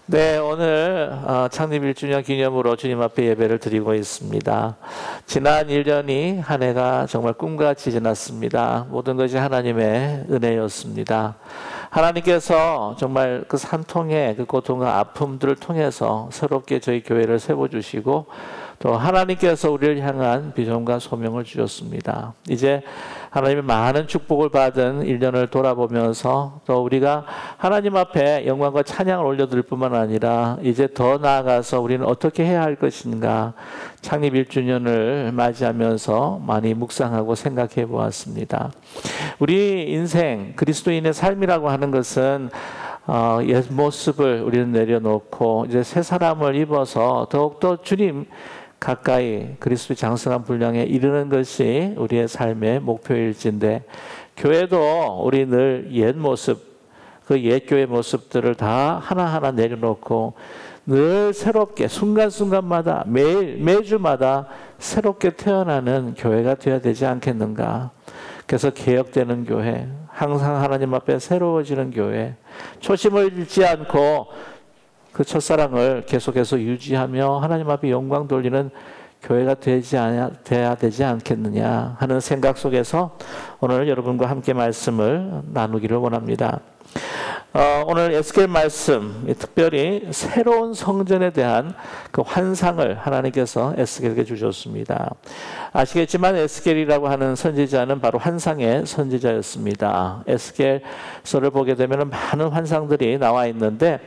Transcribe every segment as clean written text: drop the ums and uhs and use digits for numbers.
네, 오늘 창립 1주년 기념으로 주님 앞에 예배를 드리고 있습니다. 지난 1년이 한 해가 정말 꿈같이 지났습니다. 모든 것이 하나님의 은혜였습니다. 하나님께서 정말 그 산통의 그 고통과 아픔들을 통해서 새롭게 저희 교회를 세워주시고 또 하나님께서 우리를 향한 비전과 소명을 주셨습니다. 이제 하나님의 많은 축복을 받은 1년을 돌아보면서 또 우리가 하나님 앞에 영광과 찬양을 올려드릴 뿐만 아니라 이제 더 나아가서 우리는 어떻게 해야 할 것인가 창립 1주년을 맞이하면서 많이 묵상하고 생각해 보았습니다. 우리 인생 그리스도인의 삶이라고 하는 것은 옛 모습을 우리는 내려놓고 이제 새 사람을 입어서 더욱더 주님 가까이 그리스도의 장성한 분량에 이르는 것이 우리의 삶의 목표일진데, 교회도 우리 늘 옛 모습, 그 옛 교회 모습들을 다 하나하나 내려놓고 늘 새롭게 순간순간마다 매주마다 새롭게 태어나는 교회가 되어야 되지 않겠는가. 그래서 개혁되는 교회, 항상 하나님 앞에 새로워지는 교회, 초심을 잃지 않고 그 첫사랑을 계속해서 유지하며 하나님 앞에 영광 돌리는 교회가 돼야 되지 않겠느냐 하는 생각 속에서 오늘 여러분과 함께 말씀을 나누기를 원합니다. 오늘 에스겔 말씀, 특별히 새로운 성전에 대한 그 환상을 하나님께서 에스겔에게 주셨습니다. 아시겠지만 에스겔이라고 하는 선지자는 바로 환상의 선지자였습니다. 에스겔서를 보게 되면 많은 환상들이 나와 있는데,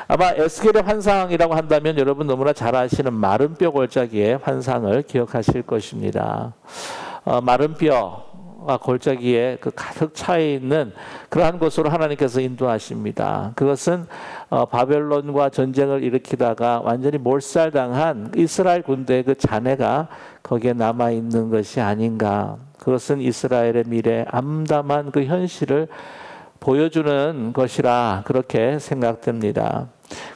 아마 에스겔의 환상이라고 한다면 여러분 너무나 잘 아시는 마른 뼈 골짜기의 환상을 기억하실 것입니다. 마른 뼈 골짜기에 그 가득 차 있는 그러한 곳으로 하나님께서 인도하십니다. 그것은 바벨론과 전쟁을 일으키다가 완전히 몰살당한 이스라엘 군대의 그 잔해가 거기에 남아 있는 것이 아닌가. 그것은 이스라엘의 미래 암담한 그 현실을 보여주는 것이라 그렇게 생각됩니다.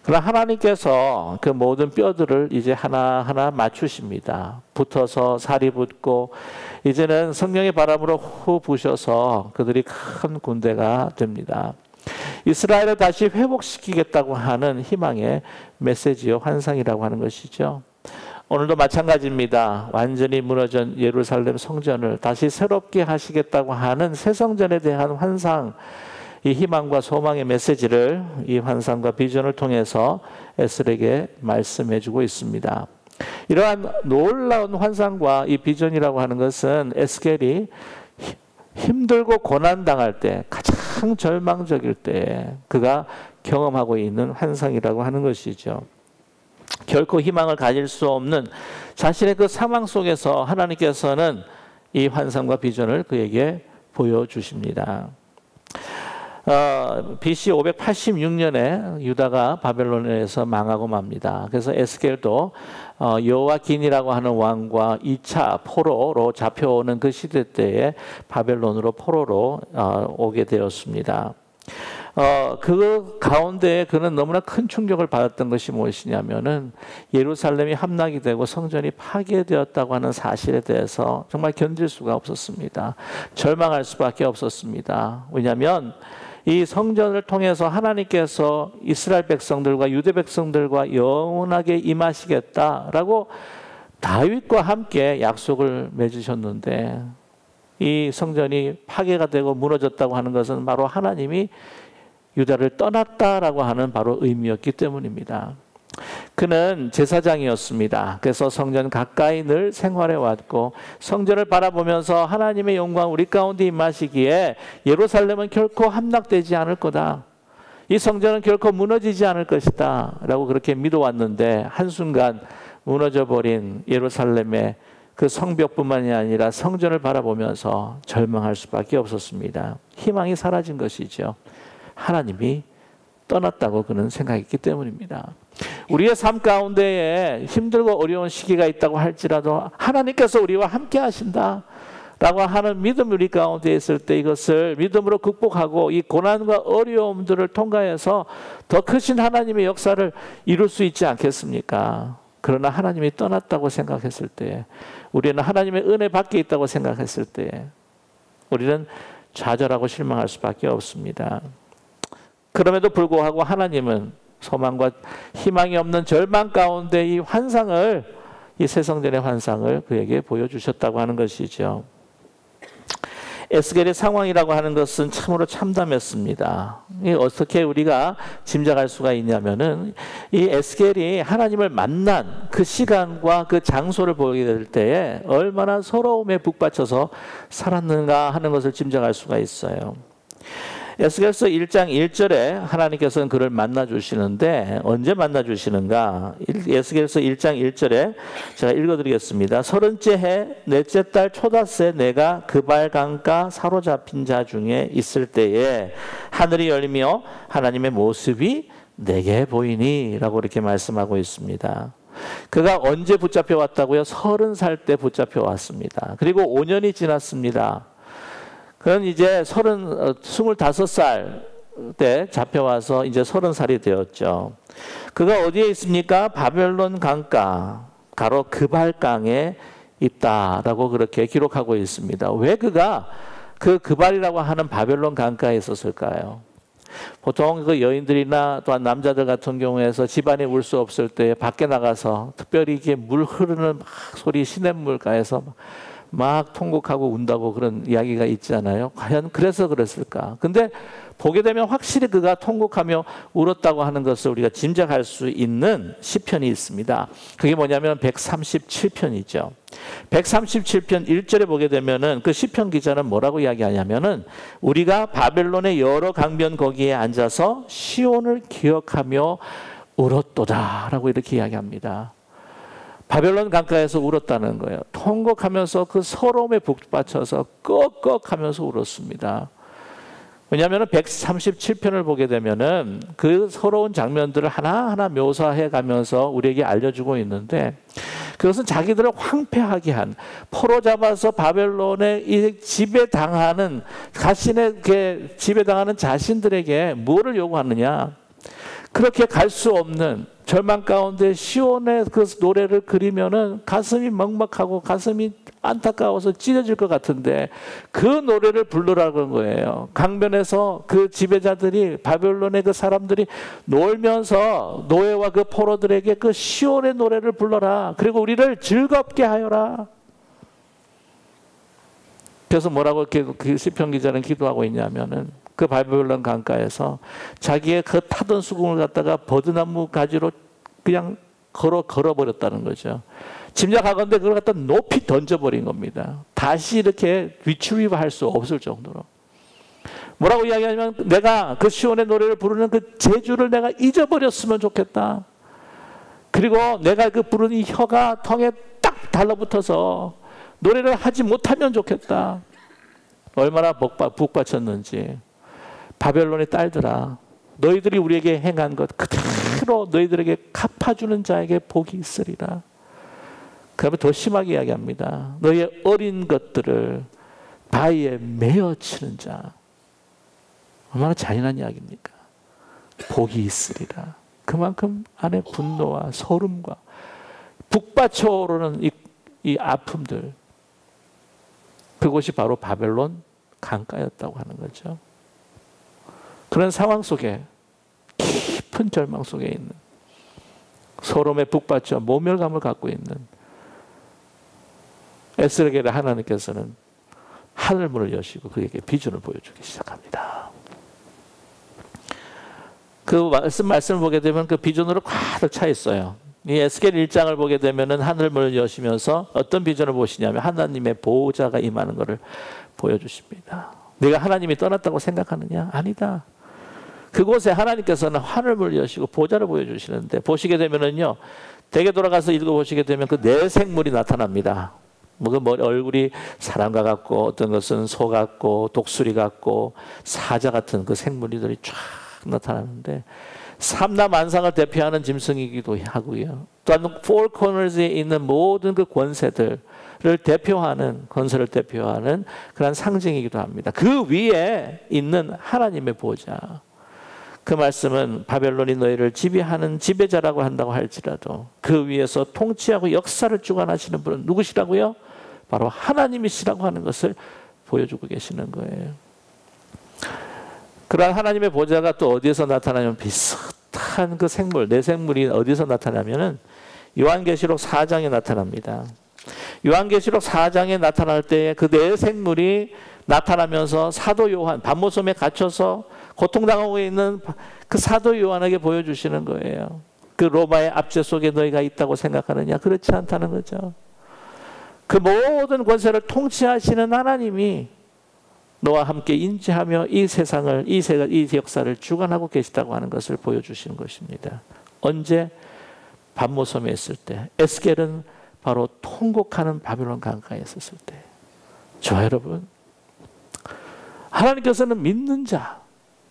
그러나 하나님께서 그 모든 뼈들을 이제 하나하나 맞추십니다. 붙어서 살이 붙고 이제는 성령의 바람으로 후 부셔서 그들이 큰 군대가 됩니다. 이스라엘을 다시 회복시키겠다고 하는 희망의 메시지요, 환상이라고 하는 것이죠. 오늘도 마찬가지입니다. 완전히 무너진 예루살렘 성전을 다시 새롭게 하시겠다고 하는 새 성전에 대한 환상, 이 희망과 소망의 메시지를 이 환상과 비전을 통해서 에스겔에게 말씀해주고 있습니다. 이러한 놀라운 환상과 이 비전이라고 하는 것은 에스겔이 힘들고 고난당할 때, 가장 절망적일 때 그가 경험하고 있는 환상이라고 하는 것이죠. 결코 희망을 가질 수 없는 자신의 그 상황 속에서 하나님께서는 이 환상과 비전을 그에게 보여주십니다. BC 586년에 유다가 바벨론에서 망하고 맙니다. 그래서 에스겔도 여호와긴이라고 하는 왕과 2차 포로로 잡혀오는 그 시대 때에 바벨론으로 포로로 오게 되었습니다. 그 가운데 그는 너무나 큰 충격을 받았던 것이 무엇이냐면은 예루살렘이 함락이 되고 성전이 파괴되었다고 하는 사실에 대해서 정말 견딜 수가 없었습니다. 절망할 수밖에 없었습니다. 왜냐하면 이 성전을 통해서 하나님께서 이스라엘 백성들과 유대 백성들과 영원하게 임하시겠다라고 다윗과 함께 약속을 맺으셨는데, 이 성전이 파괴가 되고 무너졌다고 하는 것은 바로 하나님이 유다를 떠났다라고 하는 바로 의미였기 때문입니다. 그는 제사장이었습니다. 그래서 성전 가까이 늘 생활해 왔고 성전을 바라보면서 하나님의 영광 우리 가운데 임하시기에 예루살렘은 결코 함락되지 않을 거다, 이 성전은 결코 무너지지 않을 것이다 라고 그렇게 믿어왔는데, 한순간 무너져버린 예루살렘의 그 성벽뿐만이 아니라 성전을 바라보면서 절망할 수밖에 없었습니다. 희망이 사라진 것이죠. 하나님이 떠났다고 그는 생각했기 때문입니다. 우리의 삶 가운데에 힘들고 어려운 시기가 있다고 할지라도 하나님께서 우리와 함께 하신다 라고 하는 믿음이 우리 가운데 있을 때 이것을 믿음으로 극복하고 이 고난과 어려움들을 통과해서 더 크신 하나님의 역사를 이룰 수 있지 않겠습니까? 그러나 하나님이 떠났다고 생각했을 때, 우리는 하나님의 은혜 밖에 있다고 생각했을 때 우리는 좌절하고 실망할 수밖에 없습니다. 그럼에도 불구하고 하나님은 소망과 희망이 없는 절망 가운데 이 환상을, 이 새성전의 환상을 그에게 보여주셨다고 하는 것이죠. 에스겔의 상황이라고 하는 것은 참으로 참담했습니다. 어떻게 우리가 짐작할 수가 있냐면은 이 에스겔이 하나님을 만난 그 시간과 그 장소를 보게 될 때에 얼마나 서러움에 북받쳐서 살았는가 하는 것을 짐작할 수가 있어요. 에스겔서 1장 1절에 하나님께서는 그를 만나 주시는데 언제 만나 주시는가? 에스겔서 1장 1절에 제가 읽어드리겠습니다. 30째 해 넷째 달 초닷새 내가 그발 강가 사로잡힌 자 중에 있을 때에 하늘이 열리며 하나님의 모습이 내게 보이니 라고 이렇게 말씀하고 있습니다. 그가 언제 붙잡혀 왔다고요? 30살 때 붙잡혀 왔습니다. 그리고 5년이 지났습니다. 그는 이제 25살 때 잡혀와서 이제 30살이 되었죠. 그가 어디에 있습니까? 바벨론 강가, 가로 그발강에 있다라고 그렇게 기록하고 있습니다. 왜 그가 그 그발이라고 하는 바벨론 강가에 있었을까요? 보통 그 여인들이나 또한 남자들 같은 경우에서 집안에 울 수 없을 때 밖에 나가서 특별히 이게 물 흐르는 막 소리 시냇물가에서 막 통곡하고 운다고 그런 이야기가 있잖아요. 과연 그래서 그랬을까? 근데 보게 되면 확실히 그가 통곡하며 울었다고 하는 것을 우리가 짐작할 수 있는 시편이 있습니다. 그게 뭐냐면 137편이죠. 137편 1절에 보게 되면은 그 시편 기자는 뭐라고 이야기하냐면은 우리가 바벨론의 여러 강변 거기에 앉아서 시온을 기억하며 울었도다라고 이렇게 이야기합니다. 바벨론 강가에서 울었다는 거예요. 통곡하면서 그 서러움에 북받쳐서 꺽꺽하면서 울었습니다. 왜냐하면 137편을 보게 되면은 그 서러운 장면들을 하나하나 묘사해 가면서 우리에게 알려주고 있는데 그것은 자기들을 황폐하게 한, 포로 잡아서 바벨론에 지배당하는, 자신의 지배당하는 자신들에게 뭐를 요구하느냐? 그렇게 갈 수 없는 절망 가운데 시온의 그 노래를 그리면은 가슴이 먹먹하고 가슴이 안타까워서 찢어질 것 같은데 그 노래를 부르라는 거예요. 강변에서 그 지배자들이, 바벨론의 그 사람들이 놀면서 노예와 그 포로들에게 그 시온의 노래를 불러라. 그리고 우리를 즐겁게 하여라. 그래서 뭐라고 그 시편 기자는 기도하고 있냐면은 그 바벨론 강가에서 자기의 그 타던 수금을 갖다가 버드나무 가지로 그냥 걸어버렸다는 거죠. 짐작하건대 그걸 갖다 높이 던져버린 겁니다. 다시 이렇게 리트리브할 수 없을 정도로. 뭐라고 이야기하냐면 내가 그 시온의 노래를 부르는 그 재주를 내가 잊어버렸으면 좋겠다. 그리고 내가 그 부르는 이 혀가 텅에 딱 달라붙어서 노래를 하지 못하면 좋겠다. 얼마나 북받쳤는지. 바벨론의 딸들아, 너희들이 우리에게 행한 것 그대로 너희들에게 갚아주는 자에게 복이 있으리라. 그러면 더 심하게 이야기합니다. 너희의 어린 것들을 바위에 메어치는 자. 얼마나 잔인한 이야기입니까? 복이 있으리라. 그만큼 안에 분노와 소름과 북받쳐 오르는 이 아픔들, 그곳이 바로 바벨론 강가였다고 하는 거죠. 그런 상황 속에, 깊은 절망 속에 있는, 소름에 북받쳐 모멸감을 갖고 있는 에스겔의 하나님께서는 하늘문을 여시고 그에게 비전을 보여주기 시작합니다. 그 말씀을 보게 되면 그 비전으로 가득 차 있어요. 이 에스겔 1장을 보게 되면은 하늘문을 여시면서 어떤 비전을 보시냐면 하나님의 보호자가 임하는 것을 보여주십니다. 네가 하나님이 떠났다고 생각하느냐? 아니다. 그곳에 하나님께서는 하늘문을 여시고 보좌를 보여주시는데 보시게 되면은요, 대개 돌아가서 읽어보시게 되면 그 네 생물이 나타납니다. 뭐 얼굴이 사람과 같고, 어떤 것은 소 같고, 독수리 같고, 사자 같은 그 생물들이 쫙 나타나는데 삼라만상을 대표하는 짐승이기도 하고요. 또한 four corners에 있는 모든 그 권세들을 대표하는, 권세를 대표하는 그런 상징이기도 합니다. 그 위에 있는 하나님의 보좌. 그 말씀은 바벨론이 너희를 지배하는 지배자라고 한다고 할지라도 그 위에서 통치하고 역사를 주관하시는 분은 누구시라고요? 바로 하나님이시라고 하는 것을 보여주고 계시는 거예요. 그러한 하나님의 보좌가 또 어디에서 나타나냐면 비슷한 거룩한 그 생물, 내 생물이 어디서 나타나면은 요한계시록 4장에 나타납니다. 요한계시록 4장에 나타날 때에 그 내 생물이 나타나면서 사도 요한, 밤모섬에 갇혀서 고통당하고 있는 그 사도 요한에게 보여주시는 거예요. 그 로마의 압제 속에 너희가 있다고 생각하느냐? 그렇지 않다는 거죠. 그 모든 권세를 통치하시는 하나님이 너와 함께 인지하며 이 세상을, 이 역사를 주관하고 계시다고 하는 것을 보여주시는 것입니다. 언제? 밤모섬에 있을 때. 에스겔은 바로 통곡하는 바벨론 강가에 있었을 때. 저 여러분, 하나님께서는 믿는 자,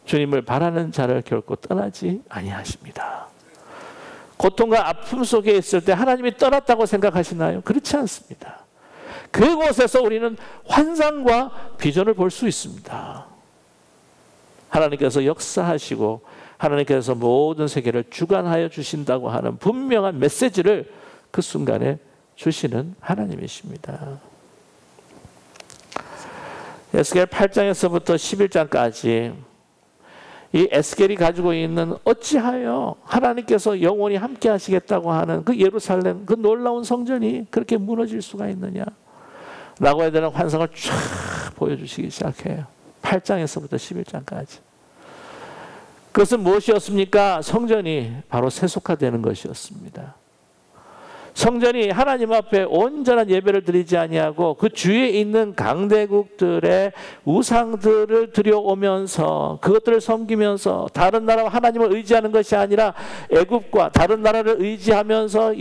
주님을 바라는 자를 결코 떠나지 아니하십니다. 고통과 아픔 속에 있을 때 하나님이 떠났다고 생각하시나요? 그렇지 않습니다. 그곳에서 우리는 환상과 비전을 볼 수 있습니다. 하나님께서 역사하시고 하나님께서 모든 세계를 주관하여 주신다고 하는 분명한 메시지를 그 순간에 주시는 하나님이십니다. 에스겔 8장에서부터 11장까지 이 에스겔이 가지고 있는 어찌하여 하나님께서 영원히 함께 하시겠다고 하는 그 예루살렘, 그 놀라운 성전이 그렇게 무너질 수가 있느냐 라고 해야 되는 환상을 쫙 보여주시기 시작해요. 8장에서부터 11장까지. 그것은 무엇이었습니까? 성전이 바로 세속화되는 것이었습니다. 성전이 하나님 앞에 온전한 예배를 드리지 아니하고 그 주위에 있는 강대국들의 우상들을 들여오면서 그것들을 섬기면서 다른 나라와 하나님을 의지하는 것이 아니라 애굽과 다른 나라를 의지하면서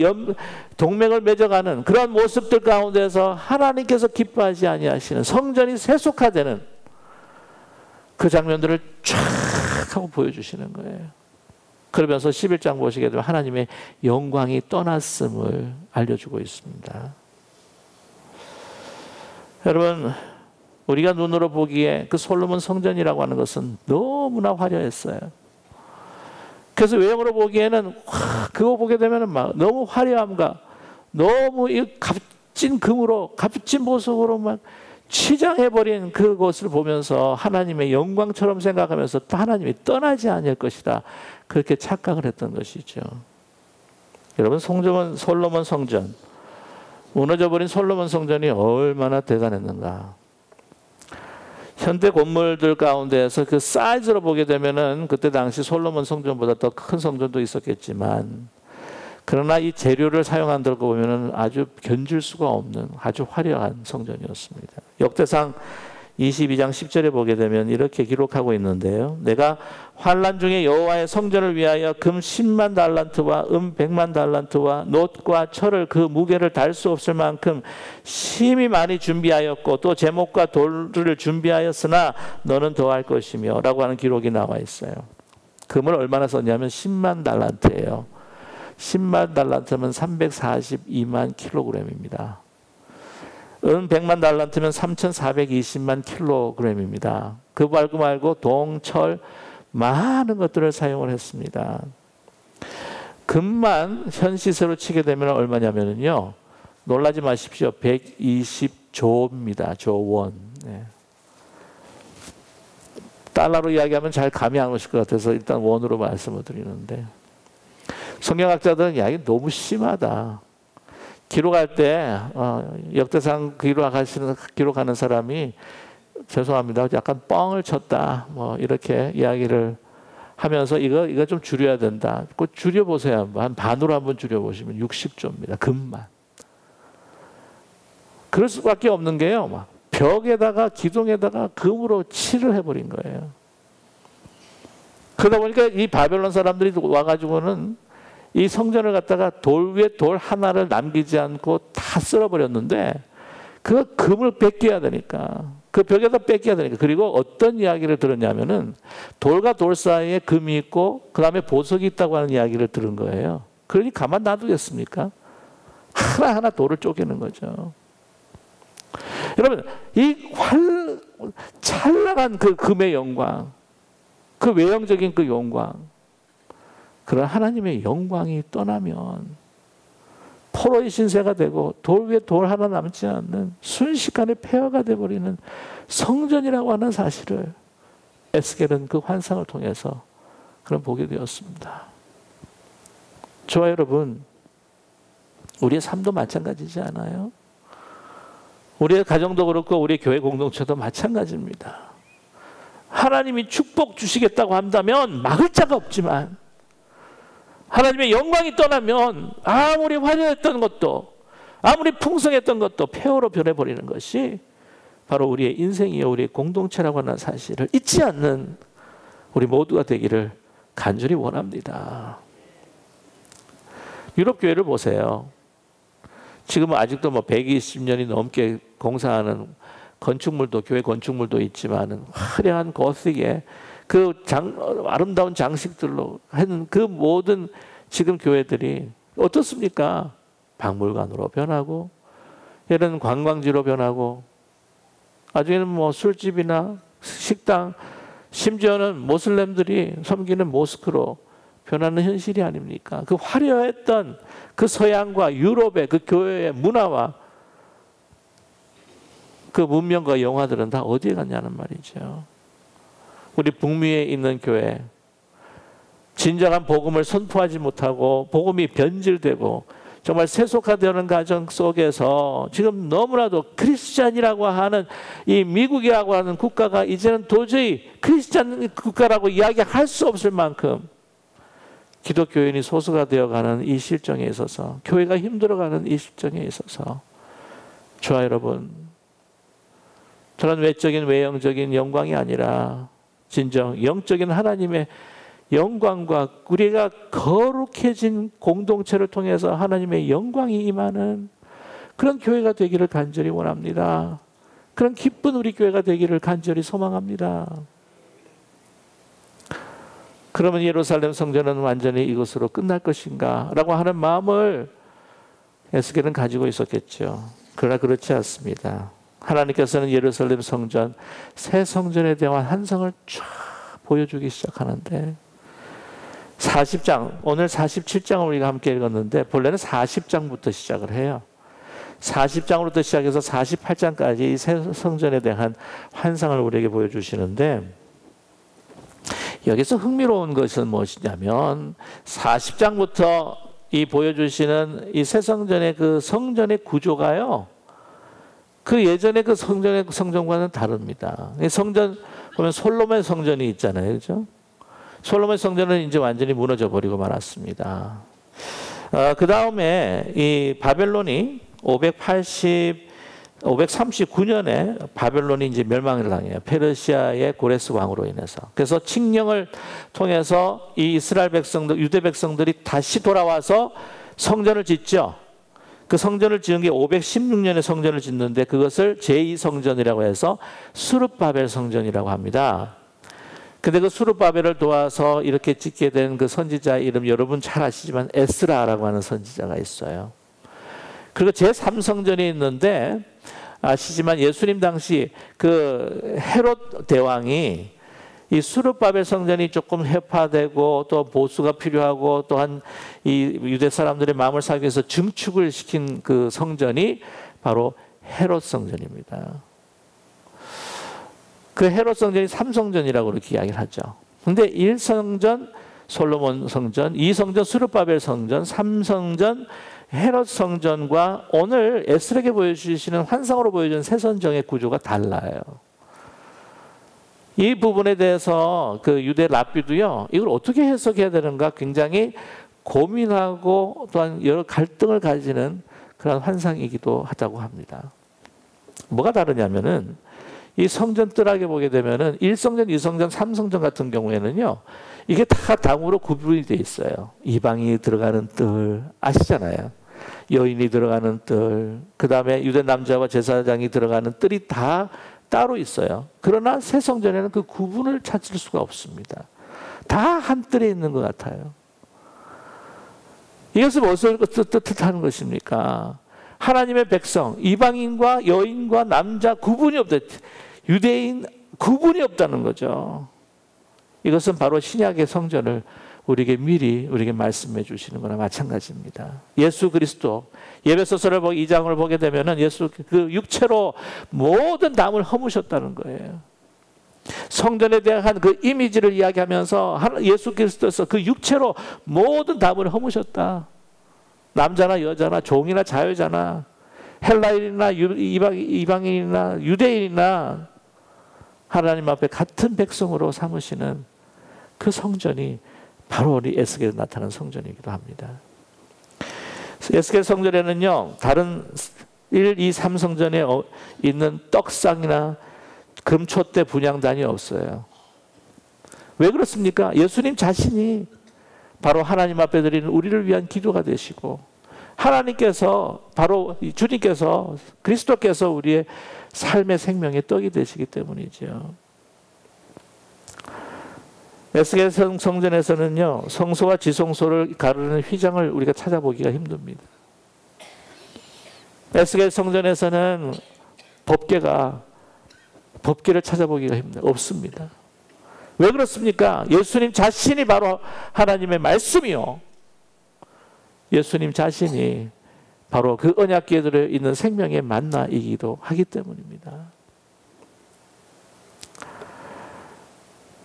동맹을 맺어가는 그런 모습들 가운데서 하나님께서 기뻐하지 아니하시는 성전이 세속화되는 그 장면들을 쫙 하고 보여주시는 거예요. 그러면서 11장 보시게 되면 하나님의 영광이 떠났음을 알려주고 있습니다. 여러분, 우리가 눈으로 보기에 그 솔로몬 성전이라고 하는 것은 너무나 화려했어요. 그래서 외형으로 보기에는 그거 보게 되면 막 너무 화려함과 너무 이 값진 금으로 값진 보석으로 막 치장해버린 그것을 보면서 하나님의 영광처럼 생각하면서 또 하나님이 떠나지 않을 것이다. 그렇게 착각을 했던 것이죠. 여러분, 솔로몬 성전, 무너져버린 솔로몬 성전이 얼마나 대단했는가. 현대 건물들 가운데에서 그 사이즈로 보게 되면은 그때 당시 솔로몬 성전보다 더 큰 성전도 있었겠지만, 그러나 이 재료를 사용한 걸 보면은 아주 견줄 수가 없는 아주 화려한 성전이었습니다. 역대상 22장 10절에 보게 되면 이렇게 기록하고 있는데요. 내가 환난 중에 여호와의 성전을 위하여 금 10만 달란트와 100만 달란트와 놋과 철을 그 무게를 달 수 없을 만큼 심히 많이 준비하였고 또 제목과 돌을 준비하였으나 너는 더할 것이며 라고 하는 기록이 나와 있어요. 금을 얼마나 썼냐면 10만 달란트예요. 10만 달란트면 342만 킬로그램입니다. 100만 달란트면 3,420만 킬로그램입니다. 그 말고 동철 많은 것들을 사용을 했습니다. 금만 현 시세로 치게 되면 얼마냐면요. 놀라지 마십시오. 120조입니다. 조원. 네. 달러로 이야기하면 잘 감이 안 오실 것 같아서 일단 원으로 말씀을 드리는데, 성경학자들은 야, 이게 너무 심하다. 기록할 때 역대상 기록하는 사람이 죄송합니다. 약간 뻥을 쳤다. 뭐 이렇게 이야기를 하면서 이거 좀 줄여야 된다. 꼭 줄여보세요. 한번. 한 반으로 한번 줄여보시면 60조입니다. 금만. 그럴 수밖에 없는 게요. 막 벽에다가 기둥에다가 금으로 칠을 해버린 거예요. 그러다 보니까 이 바벨론 사람들이 와가지고는 이 성전을 갖다가 돌 위에 돌 하나를 남기지 않고 다 쓸어버렸는데, 그 금을 뺏겨야 되니까, 그 벽에다 뺏겨야 되니까. 그리고 어떤 이야기를 들었냐면은 돌과 돌 사이에 금이 있고 그 다음에 보석이 있다고 하는 이야기를 들은 거예요. 그러니 가만 놔두겠습니까? 하나하나 돌을 쪼개는 거죠. 여러분, 이 찬란한 그 금의 영광, 그 외형적인 그 영광, 그런 하나님의 영광이 떠나면 포로의 신세가 되고 돌 위에 돌 하나 남지 않는 순식간에 폐허가 되어버리는 성전이라고 하는 사실을 에스겔은 그 환상을 통해서 그런 보게 되었습니다. 저와 여러분, 우리의 삶도 마찬가지지 않아요? 우리의 가정도 그렇고 우리 교회 공동체도 마찬가지입니다. 하나님이 축복 주시겠다고 한다면 막을 자가 없지만, 하나님의 영광이 떠나면 아무리 화려했던 것도, 아무리 풍성했던 것도 폐허로 변해버리는 것이 바로 우리의 인생이요, 우리의 공동체라고 하는 사실을 잊지 않는 우리 모두가 되기를 간절히 원합니다. 유럽 교회를 보세요. 지금은 아직도 120년이 넘게 공사하는 건축물도, 교회 건축물도 있지만은 화려한 고딕의 그 아름다운 장식들로 하는 그 모든 지금 교회들이 어떻습니까? 박물관으로 변하고, 이런 관광지로 변하고, 나중에는 술집이나 식당, 심지어는 모슬렘들이 섬기는 모스크로 변하는 현실이 아닙니까? 그 화려했던 그 서양과 유럽의 그 교회의 문화와 그 문명과 영화들은 다 어디에 갔냐는 말이죠. 우리 북미에 있는 교회, 진정한 복음을 선포하지 못하고 복음이 변질되고 정말 세속화되는 과정 속에서 지금 너무나도 크리스찬이라고 하는 이 미국이라고 하는 국가가 이제는 도저히 크리스찬 국가라고 이야기할 수 없을 만큼 기독교인이 소수화되어가는 이 실정에 있어서, 교회가 힘들어가는 이 실정에 있어서 저와 여러분, 저런 외적인 외형적인 영광이 아니라 진정 영적인 하나님의 영광과 우리가 거룩해진 공동체를 통해서 하나님의 영광이 임하는 그런 교회가 되기를 간절히 원합니다. 그런 기쁜 우리 교회가 되기를 간절히 소망합니다. 그러면 예루살렘 성전은 완전히 이것으로 끝날 것인가? 라고 하는 마음을 에스겔은 가지고 있었겠죠. 그러나 그렇지 않습니다. 하나님께서는 예루살렘 성전, 새 성전에 대한 환상을 쫙 보여주기 시작하는데, 40장, 오늘 47장을 우리가 함께 읽었는데 본래는 40장부터 시작을 해요. 40장으로부터 시작해서 48장까지 이 새 성전에 대한 환상을 우리에게 보여주시는데, 여기서 흥미로운 것은 무엇이냐면 40장부터 이 보여주시는 이 새 성전의 그 성전의 구조가요, 그 예전의 그 성전과는 다릅니다. 이 성전 보면 솔로몬 성전이 있잖아요, 그렇죠? 솔로몬 성전은 이제 완전히 무너져 버리고 말았습니다. 그 다음에 이 바벨론이 539년에 바벨론이 이제 멸망을 당해요. 페르시아의 고레스 왕으로 인해서. 그래서 칙령을 통해서 이 이스라엘 백성들, 유대 백성들이 다시 돌아와서 성전을 짓죠. 그 성전을 지은 게 516년에 성전을 짓는데 그것을 제2성전이라고 해서 수르바벨 성전이라고 합니다. 근데 그 수르바벨을 도와서 이렇게 짓게 된 그 선지자 이름 여러분 잘 아시지만 에스라라고 하는 선지자가 있어요. 그리고 제3성전이 있는데 아시지만 예수님 당시 그 헤롯 대왕이 이 수르바벨 성전이 조금 해파되고 또 보수가 필요하고 또한 이 유대 사람들의 마음을 사기 위해서 증축을 시킨 그 성전이 바로 헤롯 성전입니다. 그 헤롯 성전이 3성전이라고 이렇게 이야기를 하죠. 근데 1성전 솔로몬 성전, 2성전 수르바벨 성전, 3성전 헤롯 성전과 오늘 에스겔에게 보여주시는 환상으로 보여주는 새 성전의 구조가 달라요. 이 부분에 대해서 그 유대 랍비도요, 이걸 어떻게 해석해야 되는가 굉장히 고민하고 또한 여러 갈등을 가지는 그런 환상이기도 하다고 합니다. 뭐가 다르냐면은 이 성전 뜰하게 보게 되면은 1성전, 2성전, 3성전 같은 경우에는요, 이게 다 당으로 구분이 돼 있어요. 이방인이 들어가는 뜰 아시잖아요. 여인이 들어가는 뜰, 그 다음에 유대 남자와 제사장이 들어가는 뜰이 다 따로 있어요. 그러나 새 성전에는 그 구분을 찾을 수가 없습니다. 다 한 뜰에 있는 것 같아요. 이것은 무엇을 뜻하는 것입니까? 하나님의 백성, 이방인과 여인과 남자 구분이 없다. 유대인 구분이 없다는 거죠. 이것은 바로 신약의 성전을 우리에게 미리 우리에게 말씀해 주시는 거나 마찬가지입니다. 예수 그리스도, 예배소서를 2장을 보게 되면은 예수 그 육체로 모든 담을 허무셨다는 거예요. 성전에 대한 그 이미지를 이야기하면서 예수 그리스도에서 그 육체로 모든 담을 허무셨다. 남자나 여자나 종이나 자유자나 헬라인이나 이방인이나 유대인이나 하나님 앞에 같은 백성으로 삼으시는 그 성전이 바로 우리 에스겔에 나타난 성전이기도 합니다. 에스겔 성전에는요, 다른 1, 2, 3성전에 있는 떡상이나 금촛대 분향단이 없어요. 왜 그렇습니까? 예수님 자신이 바로 하나님 앞에 드리는 우리를 위한 기도가 되시고, 하나님께서 바로 주님께서 그리스도께서 우리의 삶의 생명의 떡이 되시기 때문이죠. 에스겔 성전에서는요, 성소와 지성소를 가르는 휘장을 우리가 찾아보기가 힘듭니다. 에스겔 성전에서는 법궤를 찾아보기가 없습니다. 왜 그렇습니까? 예수님 자신이 바로 하나님의 말씀이요, 예수님 자신이 바로 그 언약궤에 들어있는 생명의 만나이기도 하기 때문입니다.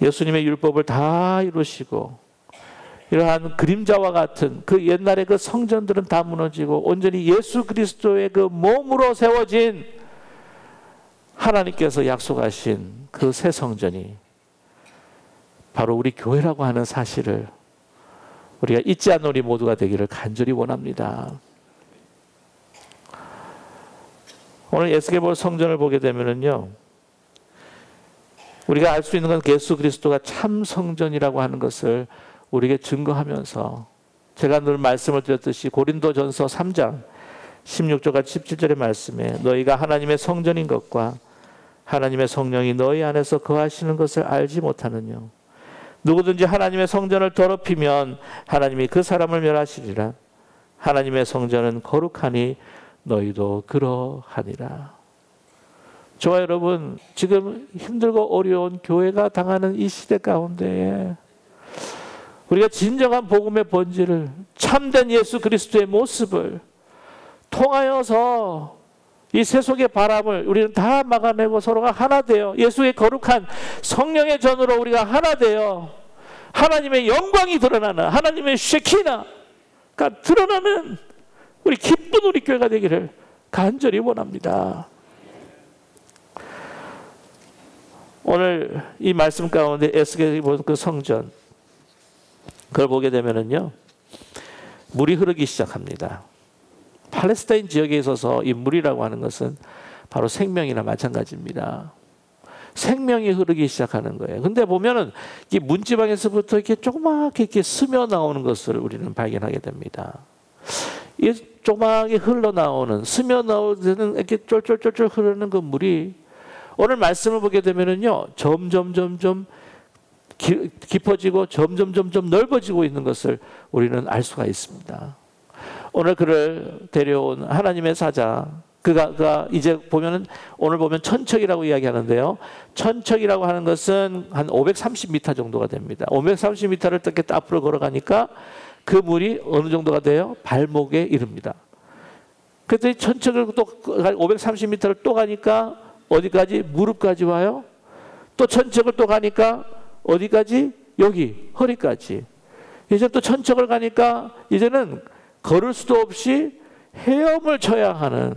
예수님의 율법을 다 이루시고 이러한 그림자와 같은 그 옛날의 그 성전들은 다 무너지고 온전히 예수 그리스도의 그 몸으로 세워진 하나님께서 약속하신 그 새 성전이 바로 우리 교회라고 하는 사실을 우리가 잊지 않는 우리 모두가 되기를 간절히 원합니다. 오늘 에스겔 성전을 보게 되면은요, 우리가 알 수 있는 건 예수 그리스도가 참 성전이라고 하는 것을 우리에게 증거하면서, 제가 늘 말씀을 드렸듯이 고린도전서 3장 16절과 17절의 말씀에 너희가 하나님의 성전인 것과 하나님의 성령이 너희 안에서 거하시는 것을 알지 못하느냐. 누구든지 하나님의 성전을 더럽히면 하나님이 그 사람을 멸하시리라. 하나님의 성전은 거룩하니 너희도 그러하니라. 저와 여러분, 지금 힘들고 어려운 교회가 당하는 이 시대 가운데에 우리가 진정한 복음의 본질을, 참된 예수 그리스도의 모습을 통하여서 이 세속의 바람을 우리는 다 막아내고 서로가 하나 되어 예수의 거룩한 성령의 전으로 우리가 하나 되어 하나님의 영광이 드러나는, 하나님의 쉐키나가 드러나는 우리 기쁜 우리 교회가 되기를 간절히 원합니다. 오늘 이 말씀 가운데 에스겔이 본 그 성전, 그걸 보게 되면은요, 물이 흐르기 시작합니다. 팔레스타인 지역에 있어서 이 물이라고 하는 것은 바로 생명이나 마찬가지입니다. 생명이 흐르기 시작하는 거예요. 근데 보면은 이 문지방에서부터 이렇게 조그맣게 이렇게 스며 나오는 것을 우리는 발견하게 됩니다. 이 조그맣게 흘러나오는, 스며 나오는 이렇게 쫄쫄쫄쫄 흐르는 그 물이 오늘 말씀을 보게 되면은요, 점점 깊어지고 점점 넓어지고 있는 것을 우리는 알 수가 있습니다. 오늘 그를 데려온 하나님의 사자, 그가 이제 보면은, 오늘 보면 천척이라고 이야기하는데요, 천척이라고 하는 것은 한 530m 정도가 됩니다. 530m를 이렇게 앞으로 걸어가니까 그 물이 어느 정도가 돼요? 발목에 이릅니다. 그랬더니 천척을 또 530m를 또 가니까 어디까지? 무릎까지 와요. 또 천척을 또 가니까 어디까지? 여기 허리까지. 이제 또 천척을 가니까 이제는 걸을 수도 없이 헤엄을 쳐야 하는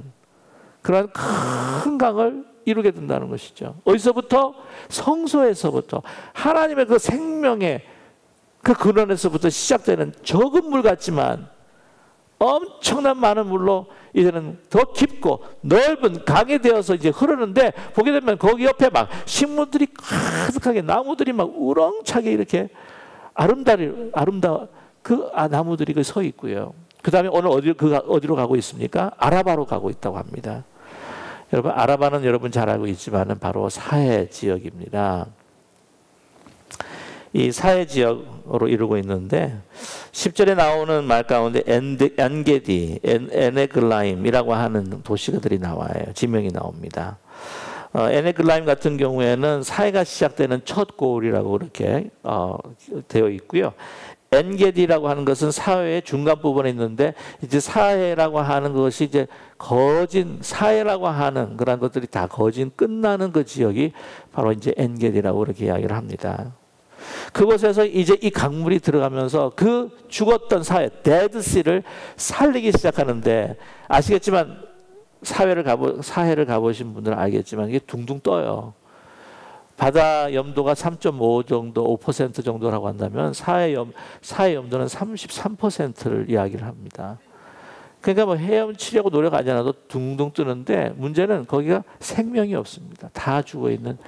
그런 큰 강을 이루게 된다는 것이죠. 어디서부터? 성소에서부터, 하나님의 그 생명의 그 근원에서부터 시작되는 적은 물 같지만 엄청난 많은 물로 이제는 더 깊고 넓은 강이 되어서 이제 흐르는데, 보게 되면 거기 옆에 막 식물들이 가득하게, 나무들이 막 우렁차게 이렇게 아름다워 그 나무들이 서 있고요. 그 다음에 오늘 어디로 가고 있습니까? 아라바로 가고 있다고 합니다. 여러분, 아라바는 여러분 잘 알고 있지만은 바로 사해 지역입니다. 이 사해 지역으로 이루고 있는데 10절에 나오는 말 가운데 엔게디, 에네글라임이라고 하는 도시들이 나와요. 지명이 나옵니다. 에네글라임 같은 경우에는 사해가 시작되는 첫 고을이라고 그렇게 되어 있고요. 엔게디라고 하는 것은 사회의 중간 부분에 있는데, 이제 사회라고 하는 것이 이제 거진, 사회라고 하는 그런 것들이 다 거진 끝나는 그 지역이 바로 이제 엔게디라고 그렇게 이야기를 합니다. 그곳에서 이제 이 강물이 들어가면서 그 죽었던 사회, 데드시를 살리기 시작하는데, 아시겠지만 사해를 가보신 분들은 알겠지만 이게 둥둥 떠요. 바다 염도가 3.5 정도, 5% 정도라고 한다면 사해 염도는 33%를 이야기를 합니다. 그러니까 뭐 헤엄치려고 노력하지 않아도 둥둥 뜨는데, 문제는 거기가 생명이 없습니다. 다 죽어 있는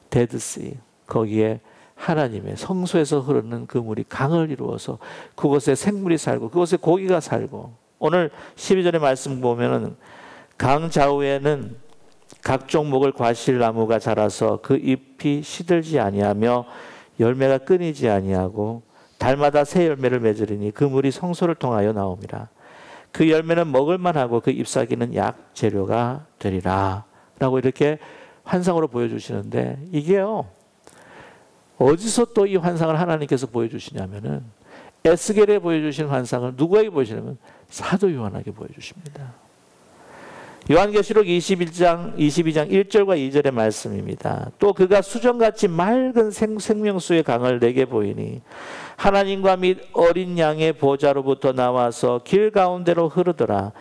데드시, 거기에 하나님의 성소에서 흐르는 그 물이 강을 이루어서 그곳에 생물이 살고 그곳에 고기가 살고, 오늘 12절의 말씀 보면은 강 좌우에는 각종 목을 과실나무가 자라서 그 잎이 시들지 아니하며 열매가 끊이지 아니하고 달마다 새 열매를 맺으리니 그 물이 성소를 통하여 나옵니다. 그 열매는 먹을 만하고 그 잎사귀는 약 재료가 되리라 라고 이렇게 환상으로 보여주시는데, 이게요, 어디서 또 이 환상을 하나님께서 보여주시냐면은 에스겔에 보여주신 환상을 누구에게 보여주시냐면 사도 요한에게 보여주십니다. 요한계시록 22장 1절과 2절의 말씀입니다. 또 그가 수정같이 맑은 생명수의 강을 내게 보이니 하나님과 및 어린 양의 보좌로부터 나와서 길 가운데로 흐르더라.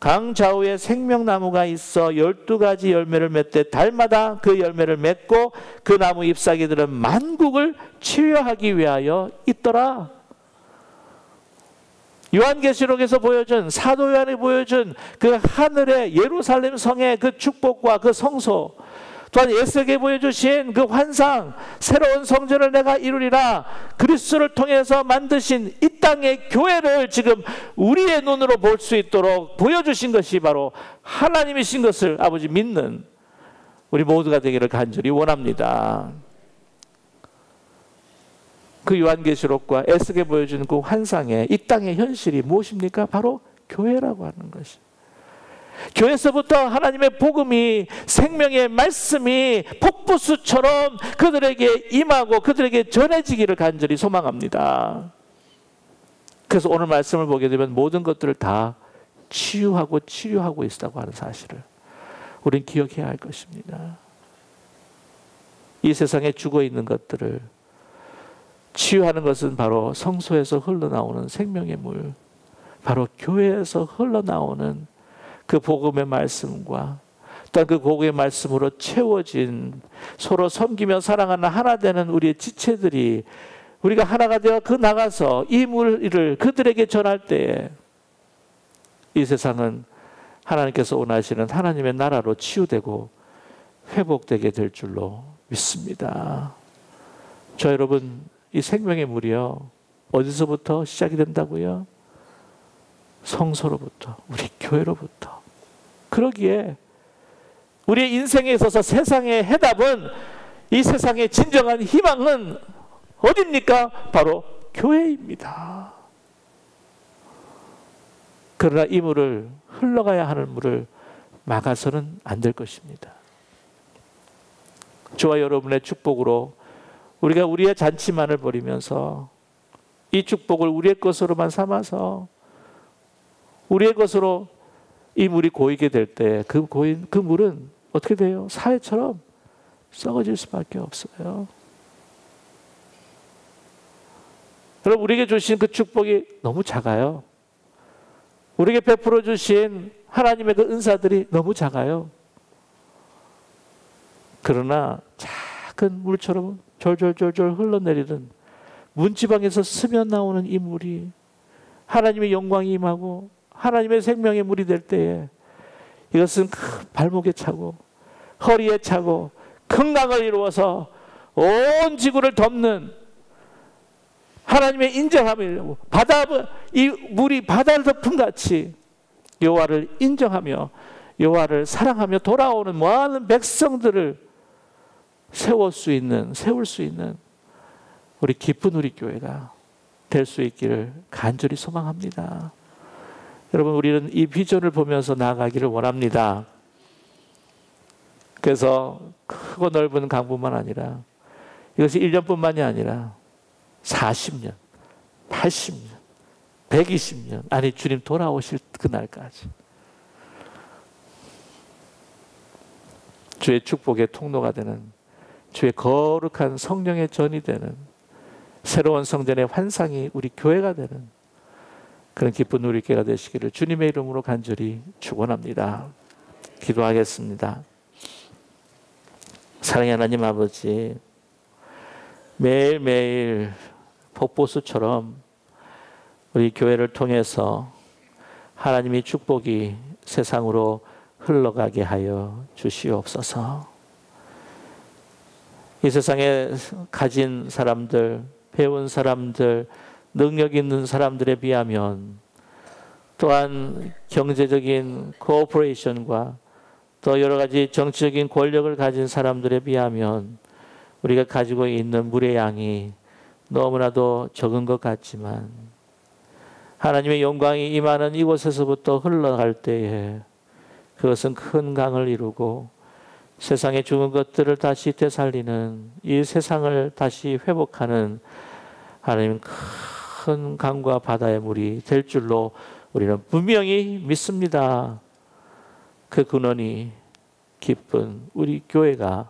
강 좌우에 생명나무가 있어 12가지 열매를 맺되 달마다 그 열매를 맺고 그 나무 잎사귀들은 만국을 치유하기 위하여 있더라. 요한계시록에서 보여준, 사도 요한이 보여준 그 하늘의 예루살렘 성의 그 축복과 그 성소, 또한 에스겔에 보여주신 그 환상, 새로운 성전을 내가 이루리라, 그리스도를 통해서 만드신 이 땅의 교회를 지금 우리의 눈으로 볼 수 있도록 보여주신 것이 바로 하나님이신 것을 아버지 믿는 우리 모두가 되기를 간절히 원합니다. 그 요한계시록과 에스겔에 보여주는 그 환상의 이 땅의 현실이 무엇입니까? 바로 교회라고 하는 것이. 교회에서부터 하나님의 복음이, 생명의 말씀이 폭포수처럼 그들에게 임하고 그들에게 전해지기를 간절히 소망합니다. 그래서 오늘 말씀을 보게 되면 모든 것들을 다 치유하고 치료하고 있다고 하는 사실을 우리는 기억해야 할 것입니다. 이 세상에 죽어있는 것들을 치유하는 것은 바로 성소에서 흘러나오는 생명의 물, 바로 교회에서 흘러나오는 그 복음의 말씀과 또한 그 복음의 말씀으로 채워진, 서로 섬기며 사랑하는 하나 되는 우리의 지체들이, 우리가 하나가 되어 그 나가서 이 물을 그들에게 전할 때에 이 세상은 하나님께서 원하시는 하나님의 나라로 치유되고 회복되게 될 줄로 믿습니다. 저 여러분, 이 생명의 물이요, 어디서부터 시작이 된다고요? 성소로부터, 우리 교회로부터. 그러기에 우리의 인생에 있어서 세상의 해답은, 이 세상의 진정한 희망은 어디입니까? 바로 교회입니다. 그러나 이 물을, 흘러가야 하는 물을 막아서는 안 될 것입니다. 저와 여러분의 축복으로 우리가 우리의 잔치만을 벌이면서 이 축복을 우리의 것으로만 삼아서 우리의 것으로 이 물이 고이게 될 때 그 물은 어떻게 돼요? 사회처럼 썩어질 수밖에 없어요. 여러분, 우리에게 주신 그 축복이 너무 작아요. 우리에게 베풀어 주신 하나님의 그 은사들이 너무 작아요. 그러나 작은 물처럼 졸졸졸졸 흘러내리는 문지방에서 스며 나오는 이 물이 하나님의 영광이 임하고 하나님의 생명의 물이 될 때에 이것은 큰 발목에 차고 허리에 차고 큰 강을 이루어서 온 지구를 덮는 하나님의 인정함을, 이 물이 바다를 덮은 같이 여호와를 인정하며 여호와를 사랑하며 돌아오는 많은 백성들을 세울 수 있는 우리 기쁜 우리 교회가 될 수 있기를 간절히 소망합니다. 여러분, 우리는 이 비전을 보면서 나아가기를 원합니다. 그래서 크고 넓은 강뿐만 아니라 이것이 1년뿐만이 아니라 40년, 80년, 120년, 아니 주님 돌아오실 그날까지 주의 축복의 통로가 되는, 주의 거룩한 성령의 전이 되는, 새로운 성전의 환상이 우리 교회가 되는 그런 기쁜 우리 교회가 되시기를 주님의 이름으로 간절히 축원합니다. 기도하겠습니다. 사랑의 하나님 아버지, 매일매일 폭포수처럼 우리 교회를 통해서 하나님의 축복이 세상으로 흘러가게 하여 주시옵소서. 이 세상에 가진 사람들, 배운 사람들, 능력 있는 사람들에 비하면, 또한 경제적인 코오퍼레이션과 또 여러 가지 정치적인 권력을 가진 사람들에 비하면 우리가 가지고 있는 물의 양이 너무나도 적은 것 같지만, 하나님의 영광이 임하는 이곳에서부터 흘러갈 때에 그것은 큰 강을 이루고 세상에 죽은 것들을 다시 되살리는, 이 세상을 다시 회복하는 하나님 큰 강과 바다의 물이 될 줄로 우리는 분명히 믿습니다. 그 근원이 기쁜 우리 교회가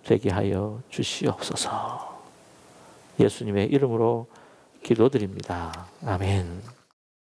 되게 하여 주시옵소서. 예수님의 이름으로 기도드립니다. 아멘.